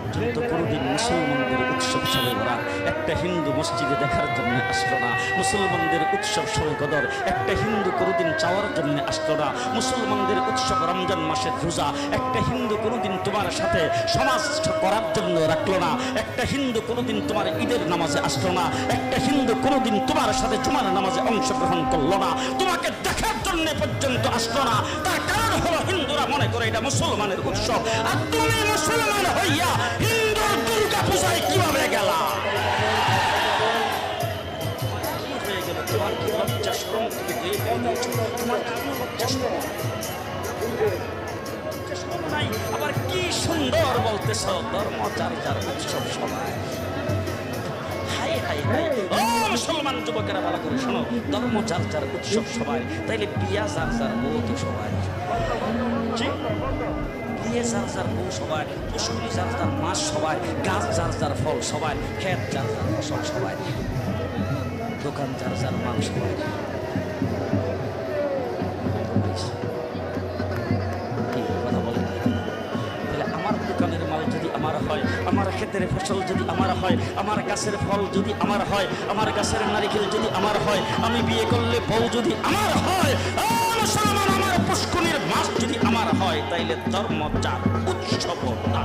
পর্যন্ত কোনোদিন মুসলমানদের উৎসব শবে বরাত একটা হিন্দু মসজিদে দেখার জন্য আসলো না, মুসলমানদের উৎসব শবে কদর একটা হিন্দু কোনোদিন চাওয়ার জন্য আসলো না, মুসলমানদের উৎসব রমজান মাসের রোজা একটা হিন্দু কোনোদিন তোমার সাথে সমাজ করার জন্য রাখলো না, একটা হিন্দু কোনোদিন তোমার ঈদের নামাজে আসলো না, একটা হিন্দু কোনোদিন তোমার সাথে জুমার নামাজে অংশগ্রহণ করলো না, তোমাকে দেখার জন্য পর্যন্ত আসলো না। তার কারণ হলো হিন্দুরা মনে করে এটা মুসলমানের উৎসব, আর তুমি মুসলমান হইয়া হিন্দুর দুর্গা পূজায় কিভাবে গেলা? তোমার কি লজ্জা শরম থেকে তোমার কি লজ্জা শরম নাই? আবার কি সুন্দর বলতেছ ধর্ম যার যার উৎসব সবাই। হাই হাই হাই, ও মুসলমান যুবকেরা ভালো করে শোনো, ধর্ম যার যার উৎসব সবাই, তাইলে বিয়া যার যার বউ তো সবাই, বিয়ে যার যার বউ সবাই, পুষ্করি যার যার মাছ সবাই, গাছ যার যার ফল সবাই, ক্ষেত যার যার ফসল সবাই, দোকান যার যার মাল সবাই। কথা বলেন, তাহলে আমার দোকানের মাল যদি আমার হয়, আমার ক্ষেতের ফসল যদি আমার হয়, আমার গাছের ফল যদি আমার হয়, আমার গাছের নারিকেল যদি আমার হয়, আমি বিয়ে করলে বউ যদি আমার হয়, মুসলমান আমার পুষ্করির মাছ যদি আমার হয়, তাইলে ধর্ম যার উৎসব তার।